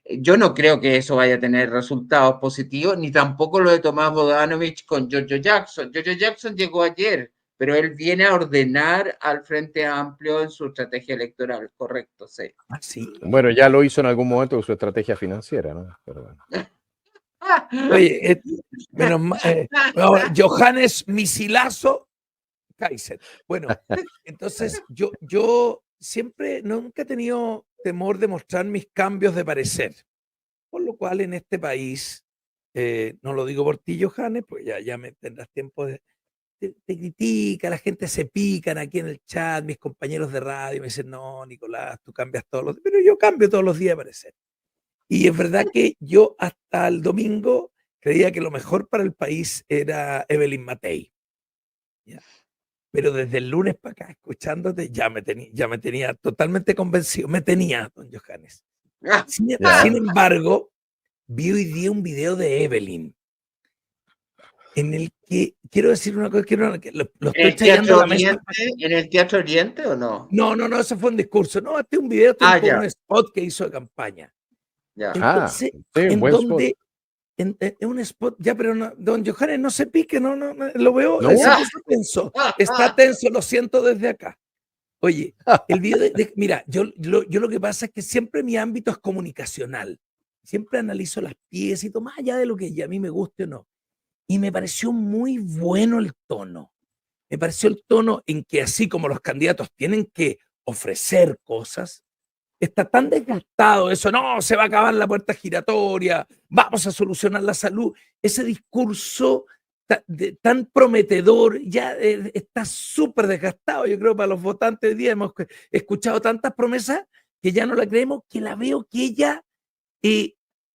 Yo no creo que eso vaya a tener resultados positivos, ni tampoco lo de Tomás Bodanovich con Giorgio Jackson. Giorgio Jackson llegó ayer, pero él viene a ordenar al Frente Amplio en su estrategia electoral, correcto, sí. sí. Bueno, ya lo hizo en algún momento con su estrategia financiera, ¿no? Pero bueno. Oye, menos mal, Johannes Misilazo Kaiser. Bueno, entonces yo siempre, nunca he tenido temor de mostrar mis cambios de parecer, por lo cual en este país, no lo digo por ti, Johannes, pues ya me tendrás tiempo de... Te critica, la gente se pican aquí en el chat, mis compañeros de radio me dicen, no, Nicolás, tú cambias todos los días, pero yo cambio todos los días de parecer. Y es verdad que yo hasta el domingo creía que lo mejor para el país era Evelyn Matei. ¿Ya? Pero desde el lunes para acá, escuchándote, ya me tenía totalmente convencido, me tenía, don Johannes. Sin embargo, vi hoy día un video de Evelyn en el que, quiero decir una cosa, lo estoy trayendo a la mesa. ¿En el Teatro Oriente o no? No, eso fue un discurso. No, este es un video, un spot que hizo de campaña. Ya. Entonces, sí, en buen donde, en un spot, ya, pero no, don Johannes, no se pique, no, lo veo, ¿No? está tenso, lo siento desde acá. Oye, el video mira, yo lo que pasa es que siempre mi ámbito es comunicacional. Siempre analizo las piezas y todo, más allá de lo que a mí me guste o no. Y me pareció muy bueno el tono. Me pareció el tono en que así como los candidatos tienen que ofrecer cosas, está tan desgastado eso, no, se va a acabar la puerta giratoria, vamos a solucionar la salud. Ese discurso tan prometedor ya está súper desgastado. Yo creo que para los votantes hoy día hemos escuchado tantas promesas que ya no la creemos, que la veo que ella,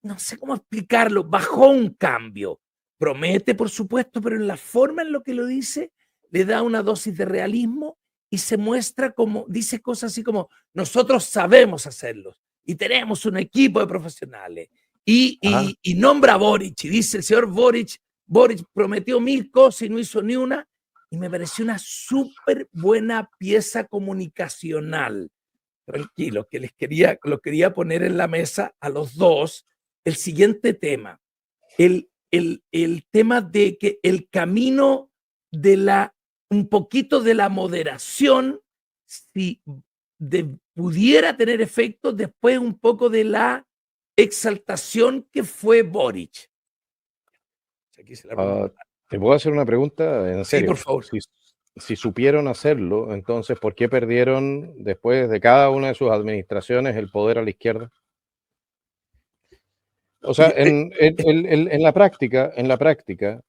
no sé cómo explicarlo, bajó un cambio. Promete, por supuesto, pero en la forma en lo que lo dice, le da una dosis de realismo y se muestra como, dice cosas así como, nosotros sabemos hacerlo y tenemos un equipo de profesionales. Y nombra a Boric y dice, el señor Boric prometió 1000 cosas y no hizo ni una. Y me pareció una súper buena pieza comunicacional. tranquilo, que lo quería poner en la mesa a los dos el siguiente tema. El tema de que el camino de un poquito de la moderación, si pudiera tener efecto después un poco de la exaltación que fue Boric. Aquí se la ¿Te puedo hacer una pregunta? En serio. Sí, por favor. Si supieron hacerlo, entonces, ¿por qué perdieron después de cada una de sus administraciones el poder a la izquierda? O sea, en la práctica,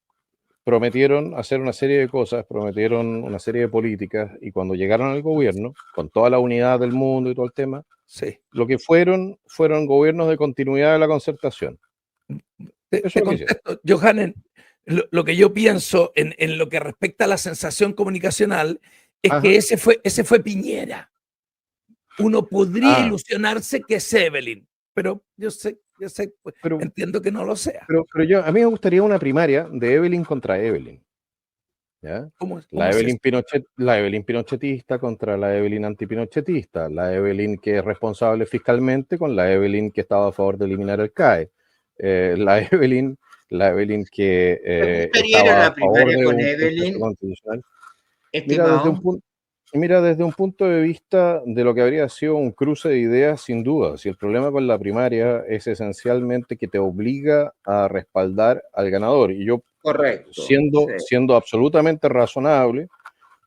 prometieron hacer una serie de cosas, prometieron una serie de políticas, y cuando llegaron al gobierno, con toda la unidad del mundo y todo el tema, sí, lo que fueron gobiernos de continuidad de la concertación. Te contesto, Johannes, lo que yo pienso en lo que respecta a la sensación comunicacional es que ese fue Piñera. Uno podría ilusionarse que es Evelyn, pero yo sé, pues, pero, entiendo que no lo sea. Pero a mí me gustaría una primaria de Evelyn contra Evelyn. ¿Ya? ¿Cómo la Evelyn es la Evelyn pinochetista contra la Evelyn antipinochetista, la Evelyn que es responsable fiscalmente con la Evelyn que estaba a favor de eliminar el CAE, la Evelyn que estaba a favor de un proceso constitucional. Mira, desde un punto de vista de lo que habría sido un cruce de ideas, sin duda. Si el problema con la primaria es esencialmente que te obliga a respaldar al ganador, y yo, siendo absolutamente razonable,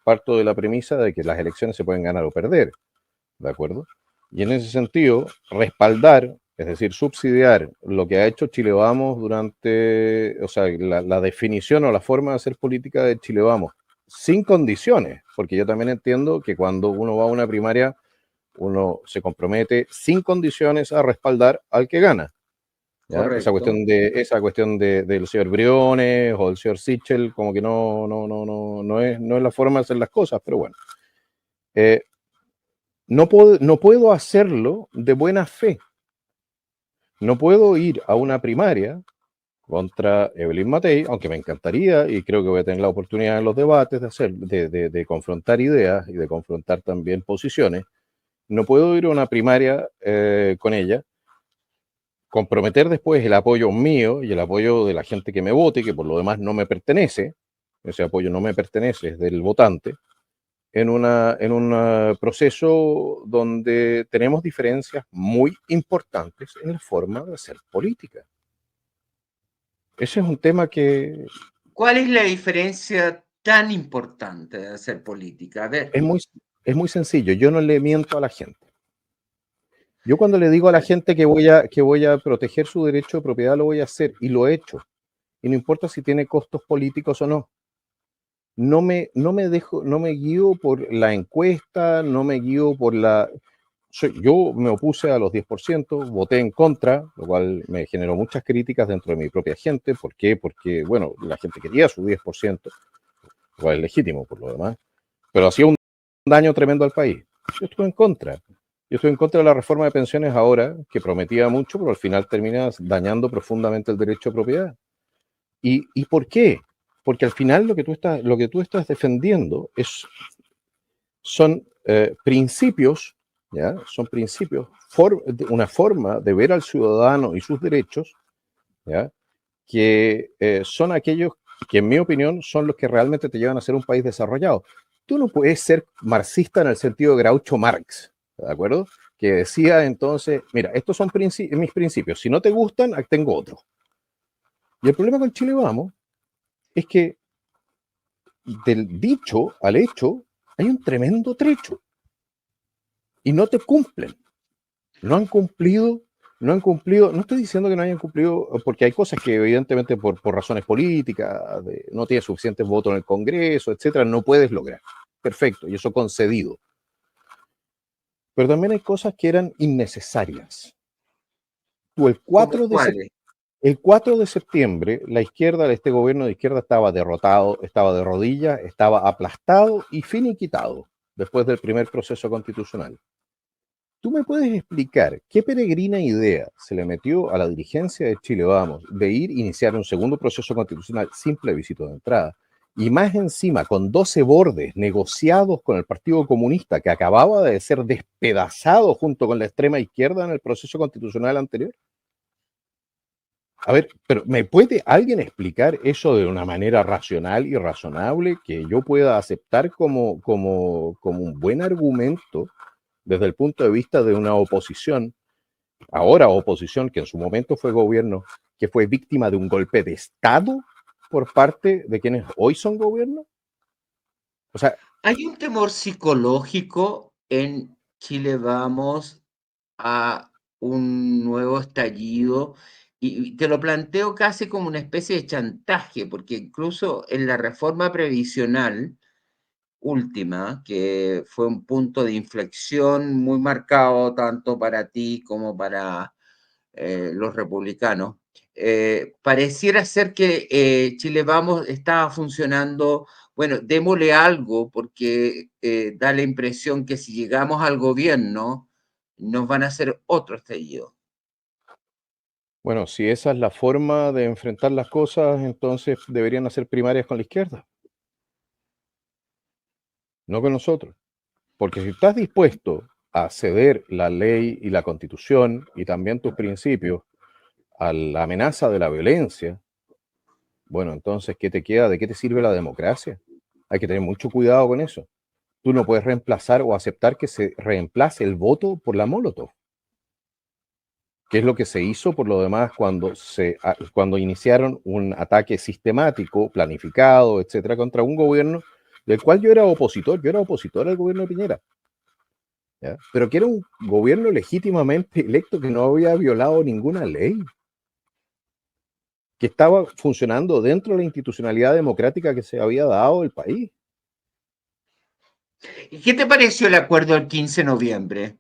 parto de la premisa de que las elecciones se pueden ganar o perder, ¿de acuerdo? Y en ese sentido, respaldar, es decir, subsidiar lo que ha hecho Chile Vamos durante, o sea, la definición o la forma de hacer política de Chile Vamos, sin condiciones, porque yo también entiendo que cuando uno va a una primaria, uno se compromete sin condiciones a respaldar al que gana. Esa cuestión del señor Briones o del señor Sichel, como que no es la forma de hacer las cosas, pero bueno. No puedo hacerlo de buena fe. No puedo ir a una primaria contra Evelyn Matei, aunque me encantaría, y creo que voy a tener la oportunidad en los debates de confrontar ideas y de confrontar también posiciones. No puedo ir a una primaria con ella, comprometer después el apoyo mío y el apoyo de la gente que me vote, que por lo demás no me pertenece, ese apoyo no me pertenece, es del votante, en un proceso donde tenemos diferencias muy importantes en la forma de hacer política. Ese es un tema que... ¿Cuál es la diferencia tan importante de hacer política? A ver. Es muy sencillo. Yo no le miento a la gente. Yo cuando le digo a la gente que voy a proteger su derecho de propiedad, lo voy a hacer, y lo he hecho. Y no importa si tiene costos políticos o no. No me guío por la encuesta, no me guío por la... Yo me opuse a los 10%, voté en contra, lo cual me generó muchas críticas dentro de mi propia gente. ¿Por qué? Porque, bueno, la gente quería su 10%, lo cual es legítimo por lo demás, pero hacía un daño tremendo al país. Yo estuve en contra. Yo estoy en contra de la reforma de pensiones ahora, que prometía mucho, pero al final termina dañando profundamente el derecho de propiedad. ¿Y por qué? Porque al final lo que tú estás defendiendo son principios, ¿ya? Son principios, una forma de ver al ciudadano y sus derechos, ¿ya? Que son aquellos que, en mi opinión, son los que realmente te llevan a ser un país desarrollado. Tú no puedes ser marxista en el sentido de Groucho Marx, ¿de acuerdo? Que decía entonces, mira, estos son mis principios, si no te gustan, tengo otros. Y el problema con Chile Vamos es que del dicho al hecho hay un tremendo trecho. Y no te cumplen. No han cumplido, no estoy diciendo que no hayan cumplido, porque hay cosas que evidentemente por razones políticas, no tienes suficientes votos en el Congreso, etcétera, no puedes lograr. Perfecto, y eso concedido. Pero también hay cosas que eran innecesarias. Tú el 4 de septiembre, la izquierda, este gobierno de izquierda estaba derrotado, estaba de rodillas, estaba aplastado y finiquitado después del primer proceso constitucional. ¿Tú me puedes explicar qué peregrina idea se le metió a la dirigencia de Chile Vamos de iniciar un segundo proceso constitucional sin plebiscito de entrada y más encima con 12 bordes negociados con el Partido Comunista, que acababa de ser despedazado junto con la extrema izquierda en el proceso constitucional anterior. A ver, pero ¿me puede alguien explicar eso de una manera racional y razonable que yo pueda aceptar como un buen argumento desde el punto de vista de una oposición, ahora oposición, que en su momento fue gobierno, que fue víctima de un golpe de Estado por parte de quienes hoy son gobierno? O sea, Hay un temor psicológico en Chile Vamos a un nuevo estallido y te lo planteo casi como una especie de chantaje, porque incluso en la reforma previsional última, que fue un punto de inflexión muy marcado tanto para ti como para los republicanos, pareciera ser que Chile Vamos estaba funcionando, bueno, démosle algo porque da la impresión que si llegamos al gobierno nos van a hacer otro estallido. bueno, si esa es la forma de enfrentar las cosas, entonces deberían hacer primarias con la izquierda, no con nosotros. Porque si estás dispuesto a ceder la ley y la constitución y también tus principios a la amenaza de la violencia, bueno, entonces, ¿qué te queda? ¿De qué te sirve la democracia? Hay que tener mucho cuidado con eso. Tú no puedes reemplazar o aceptar que se reemplace el voto por la Molotov, que es lo que se hizo por lo demás cuando iniciaron un ataque sistemático, planificado, etcétera, contra un gobierno del cual yo era opositor al gobierno de Piñera, ¿ya? Pero que era un gobierno legítimamente electo que no había violado ninguna ley, que estaba funcionando dentro de la institucionalidad democrática que se había dado el país. ¿Y qué te pareció el acuerdo del 15 de noviembre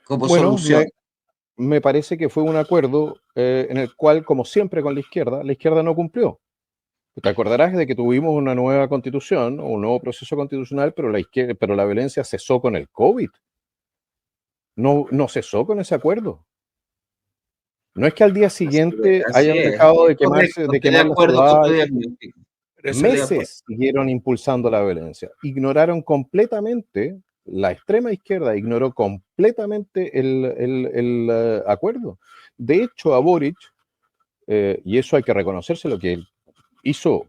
como Bueno, solución? me parece que fue un acuerdo en el cual, como siempre con la izquierda no cumplió. Te acordarás de que tuvimos una nueva constitución, un nuevo proceso constitucional, pero la violencia cesó con el COVID. No cesó con ese acuerdo. No es que al día siguiente Así hayan es, dejado de correcto, estoy de quemar la acuerdo con ciudad. tu diagnóstico. Pero eso le da- Meses siguieron impulsando la violencia. Ignoraron completamente, la extrema izquierda ignoró completamente el acuerdo. De hecho, a Boric, y eso hay que reconocerse, lo que él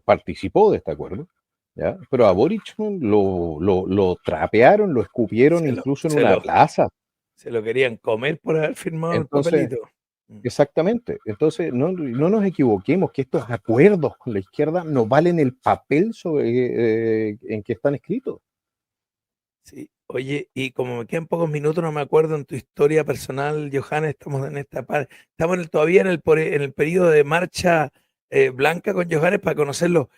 participó de este acuerdo, ¿ya? Pero a Boric lo trapearon, lo escupieron se lo, incluso en se una lo- plaza. se lo querían comer por haber firmado el Entonces, papelito. exactamente. Entonces, no nos equivoquemos que estos acuerdos con la izquierda no valen el papel en que están escritos. Sí. Oye, y como me quedan pocos minutos, no me acuerdo en tu historia personal, Johannes, estamos en esta parte, estamos todavía en el periodo de marcha blanca con Johannes para conocerlo.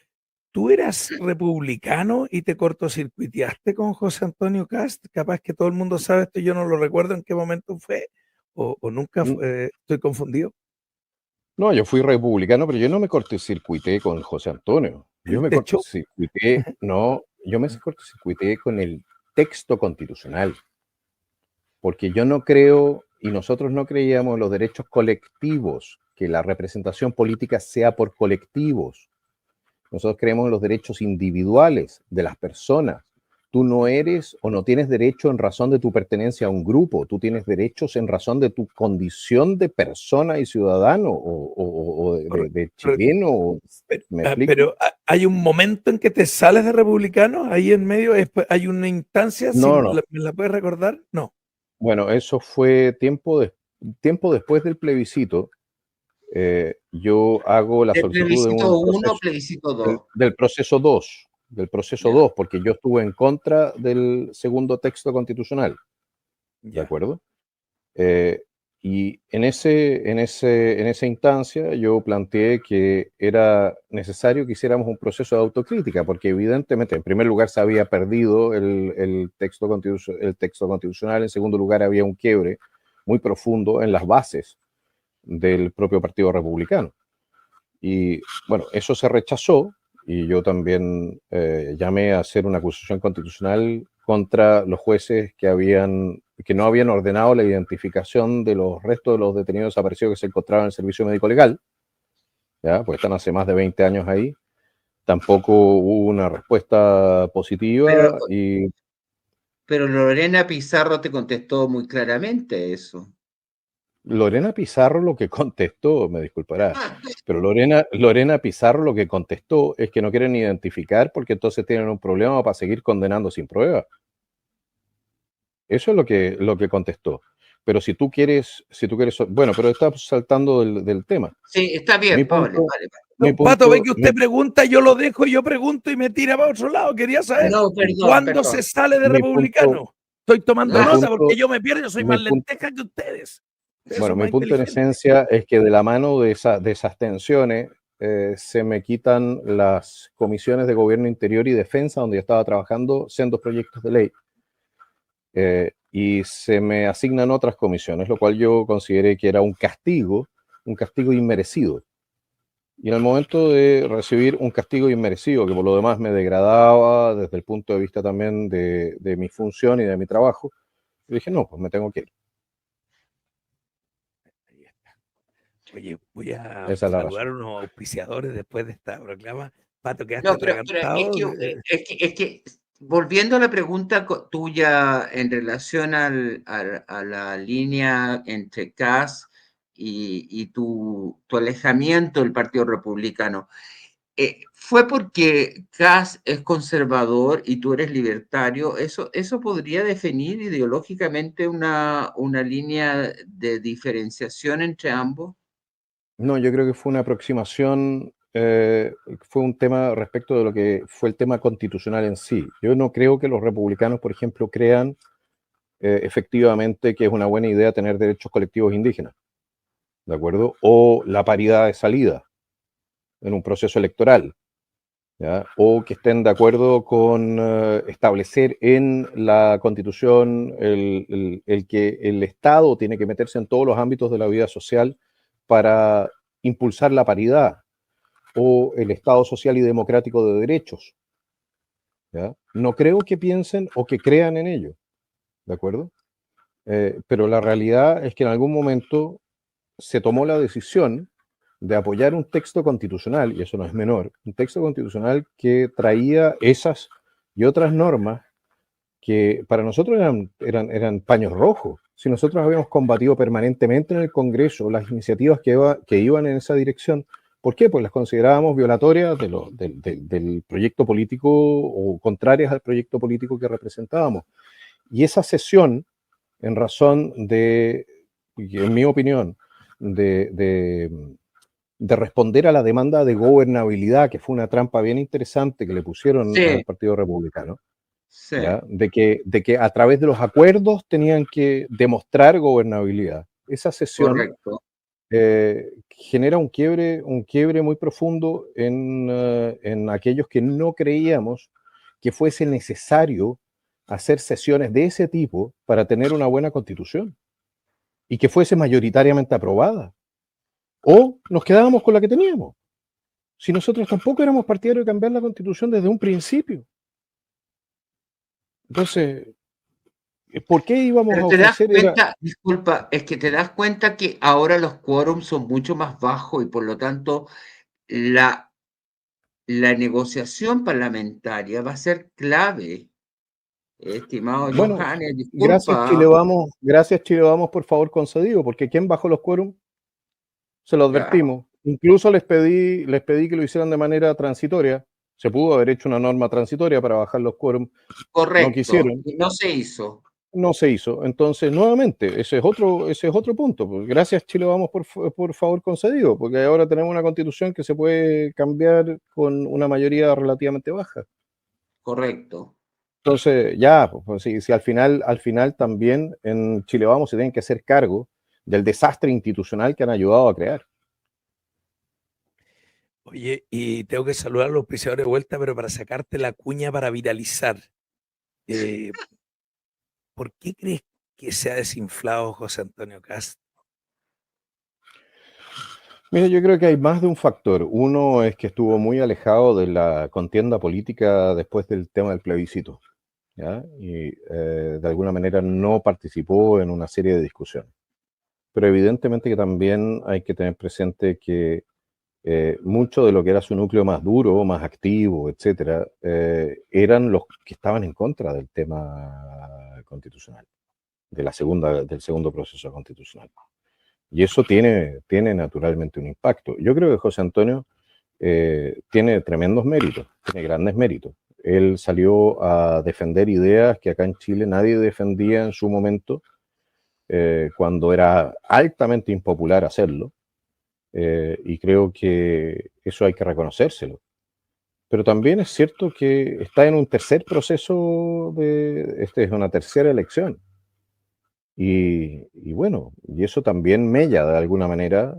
¿Tú eras republicano y te cortocircuiteaste con José Antonio Cast? Capaz que todo el mundo sabe esto, yo no lo recuerdo en qué momento fue, o nunca estoy confundido. No, yo fui republicano, pero yo no me cortocircuité con José Antonio. Yo me ¿Te echó? cortocircuité, no, yo me cortocircuité con el texto constitucional, porque yo no creo, y nosotros no creíamos en los derechos colectivos, que la representación política sea por colectivos. Nosotros creemos en los derechos individuales de las personas. Tú no eres o no tienes derecho en razón de tu pertenencia a un grupo, tú tienes derechos en razón de tu condición de persona y ciudadano o de chileno. ¿Me explico? Pero hay un momento en que te sales de republicano, ahí en medio hay una instancia, No, no. ¿me la puedes recordar? No. Bueno, eso fue tiempo después del plebiscito. Yo hago la ¿Del solicitud de plebiscito un 1 o proceso, plebiscito 2? del proceso 2, Ya. porque yo estuve en contra del segundo texto constitucional, ¿de Ya. acuerdo? Y en esa instancia yo planteé que era necesario que hiciéramos un proceso de autocrítica, porque evidentemente, en primer lugar, se había perdido el texto constitucional, en segundo lugar, había un quiebre muy profundo en las bases del propio Partido Republicano. Y bueno, eso se rechazó y yo también llamé a hacer una acusación constitucional contra los jueces que no habían ordenado la identificación de los restos de los detenidos desaparecidos que se encontraban en el servicio médico legal, ¿ya? Pues están hace más de 20 años ahí. tampoco hubo una respuesta positiva Pero, y pero Lorena Pizarro te contestó muy claramente eso. Lorena Pizarro lo que contestó, me disculpará, pero Lorena Pizarro lo que contestó es que no quieren identificar porque entonces tienen un problema para seguir condenando sin prueba. Eso es lo que contestó. Pero si tú quieres, bueno, pero estás saltando del tema. Sí, está Mi bien, vale, punto, vale. mi Pato, ve punto, que usted pregunta, yo lo dejo, yo pregunto y me tira para otro lado. Quería saber No, perdón, cuándo se perdón. sale de mi punto, republicano. Estoy tomando mi nota punto, porque yo me pierdo, yo soy mi más punto, lenteja que ustedes. Ustedes bueno, son mi más punto en inteligentes. esencia es que de la mano de esas tensiones se me quitan las comisiones de gobierno interior y defensa donde yo estaba trabajando, sendos proyectos de ley, y se me asignan otras comisiones, lo cual yo consideré que era un castigo inmerecido. Y en el momento de recibir un castigo inmerecido, que por lo demás me degradaba desde el punto de vista también de mi función y de mi trabajo, yo dije, no, pues me tengo que ir. Ahí está. Oye, voy a Esa es la saludar a razón. unos auspiciadores después de esta proclama. Pato, quedaste No, pero atragantado. es que, volviendo a la pregunta tuya en relación a la línea entre Kass y tu alejamiento del Partido Republicano, ¿fue porque Kass es conservador y tú eres libertario? ¿Eso podría definir ideológicamente una línea de diferenciación entre ambos? No, yo creo que fue una aproximación, fue un tema respecto de lo que fue el tema constitucional en sí. Yo no creo que los republicanos, por ejemplo, crean efectivamente que es una buena idea tener derechos colectivos indígenas, ¿de acuerdo? O la paridad de salida en un proceso electoral, ¿ya? O que estén de acuerdo con establecer en la Constitución el que el Estado tiene que meterse en todos los ámbitos de la vida social para impulsar la paridad o el Estado social y democrático de derechos, ¿ya? No creo que piensen o que crean en ello, ¿de acuerdo? Pero la realidad es que en algún momento se tomó la decisión de apoyar un texto constitucional, y eso no es menor, un texto constitucional que traía esas y otras normas que para nosotros eran paños rojos. Si nosotros habíamos combatido permanentemente en el Congreso las iniciativas que iban en esa dirección, ¿por qué? Pues las considerábamos violatorias del proyecto político o contrarias al proyecto político que representábamos. Y esa sesión, en razón de, en mi opinión, de responder a la demanda de gobernabilidad, que fue una trampa bien interesante que le pusieron al Sí, Partido Republicano, sí, ¿ya? De que a través de los acuerdos tenían que demostrar gobernabilidad. Esa sesión correcto. genera un quiebre muy profundo en aquellos que no creíamos que fuese necesario hacer sesiones de ese tipo para tener una buena constitución y que fuese mayoritariamente aprobada. O nos quedábamos con la que teníamos. Si nosotros tampoco éramos partidarios de cambiar la constitución desde un principio. Entonces, ¿por qué íbamos Pero a te das ofrecer? cuenta, disculpa, es que te das cuenta que ahora los quórums son mucho más bajos y por lo tanto la, la negociación parlamentaria va a ser clave. Estimado Bueno, Johannes, disculpa. Gracias Chile Vamos, por favor, concedido, porque ¿quién bajó los quórum? Se lo Ya, advertimos. Incluso les pedí que lo hicieran de manera transitoria. Se pudo haber hecho una norma transitoria para bajar los quórum. No correcto, quisieron, y no se hizo. no se hizo. Entonces, nuevamente, ese es otro punto. Pues, gracias Chile Vamos, por favor, concedido, porque ahora tenemos una constitución que se puede cambiar con una mayoría relativamente baja. Correcto. Entonces, ya, pues, si al final también en Chile Vamos se tienen que hacer cargo del desastre institucional que han ayudado a crear. Oye, y tengo que saludar a los auspiciadores de vuelta, pero para sacarte la cuña para viralizar. Eh, ¿Por qué crees que se ha desinflado José Antonio Kast? Mira, yo creo que hay más de un factor. Uno es que estuvo muy alejado de la contienda política después del tema del plebiscito, ¿ya? Y de alguna manera no participó en una serie de discusiones. Pero evidentemente que también hay que tener presente que mucho de lo que era su núcleo más duro, más activo, etcétera, eran los que estaban en contra del tema constitucional, del segundo proceso constitucional. Y eso tiene naturalmente un impacto. Yo creo que José Antonio tiene tremendos méritos, tiene grandes méritos. Él salió a defender ideas que acá en Chile nadie defendía en su momento, cuando era altamente impopular hacerlo. Y creo que eso hay que reconocérselo. Pero también es cierto que está en un tercer proceso esta es una tercera elección. Y bueno, y eso también mella de alguna manera,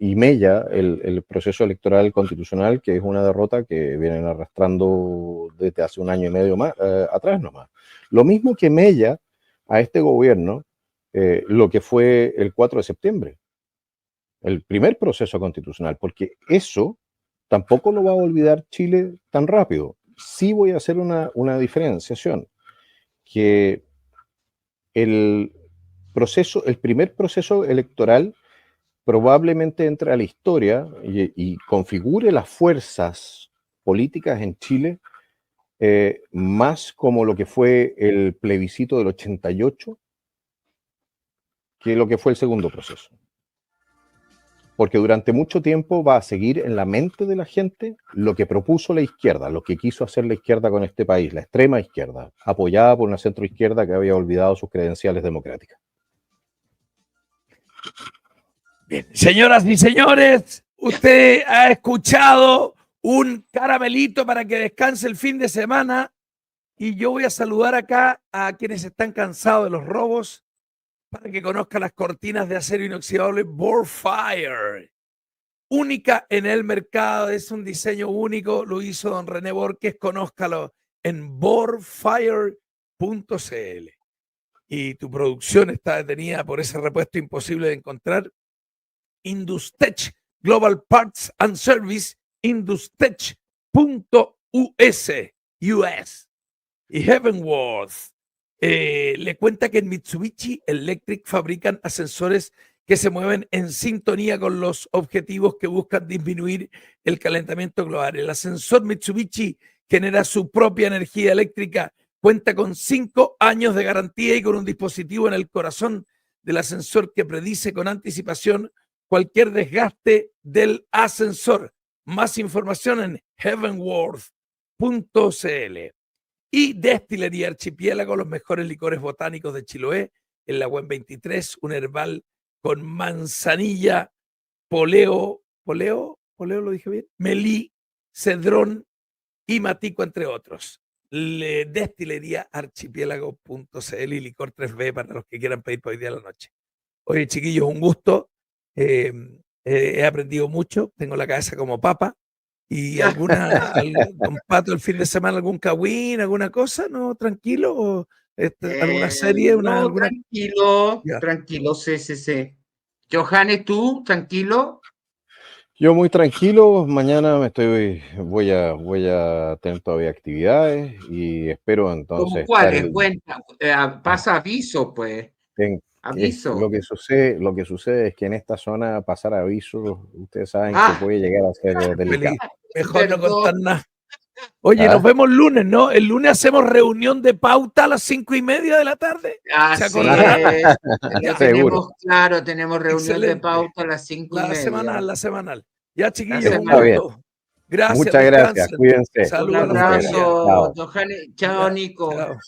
y mella el proceso electoral constitucional, que es una derrota que vienen arrastrando desde hace un año y medio más, atrás nomás. Lo mismo que mella a este gobierno lo que fue el 4 de septiembre, el primer proceso constitucional, porque eso tampoco lo va a olvidar Chile tan rápido. Sí voy a hacer una diferenciación, que el primer proceso electoral probablemente entre a la historia y configure las fuerzas políticas en Chile más como lo que fue el plebiscito del 88 que lo que fue el segundo proceso. Porque durante mucho tiempo va a seguir en la mente de la gente lo que propuso la izquierda, lo que quiso hacer la izquierda con este país, la extrema izquierda, apoyada por una centroizquierda que había olvidado sus credenciales democráticas. Bien, señoras y señores, usted ha escuchado un caramelito para que descanse el fin de semana, y yo voy a saludar acá a quienes están cansados de los robos, para que conozca las cortinas de acero inoxidable Borfire. Única en el mercado, es un diseño único, lo hizo don René Borges, conózcalo en borfire.cl. Y tu producción está detenida por ese repuesto imposible de encontrar. Industech Global Parts and Service, industech.us, y Heavenworth. Le cuenta que en Mitsubishi Electric fabrican ascensores que se mueven en sintonía con los objetivos que buscan disminuir el calentamiento global. El ascensor Mitsubishi genera su propia energía eléctrica, cuenta con 5 años de garantía y con un dispositivo en el corazón del ascensor que predice con anticipación cualquier desgaste del ascensor. Más información en heavenworth.cl. Y Destilería Archipiélago, los mejores licores botánicos de Chiloé, en la UEM 23, un herbal con manzanilla, poleo, lo dije bien, melí, cedrón y matico, entre otros. Destilería Archipiélago.cl y licor 3B para los que quieran pedir para hoy día a la noche. Oye, chiquillos, un gusto. He aprendido mucho, tengo la cabeza como papa. ¿Y don Pato, el fin de semana, algún cagüín, alguna cosa? ¿No? ¿Tranquilo? ¿O alguna serie? No, tranquilo, sí. Johannes, ¿tú? ¿Tranquilo? Yo muy tranquilo, mañana voy a tener todavía actividades y espero entonces. ¿Cómo cuáles? Cuenta, pasa aviso, pues. Aviso. Lo que sucede es que en esta zona pasar aviso, ustedes saben que puede llegar a ser delicado. Mejor no contar nada. Oye, nos vemos lunes, ¿no? El lunes hacemos reunión de pauta a las 5:30 de la tarde. ¿Se acordarán? Tenemos reunión de pauta a las 5:30. La semanal. Ya, chiquillos, un gusto. Gracias. Muchas gracias, cuídense. Un abrazo, Johannes. Chao, Nico. Chao.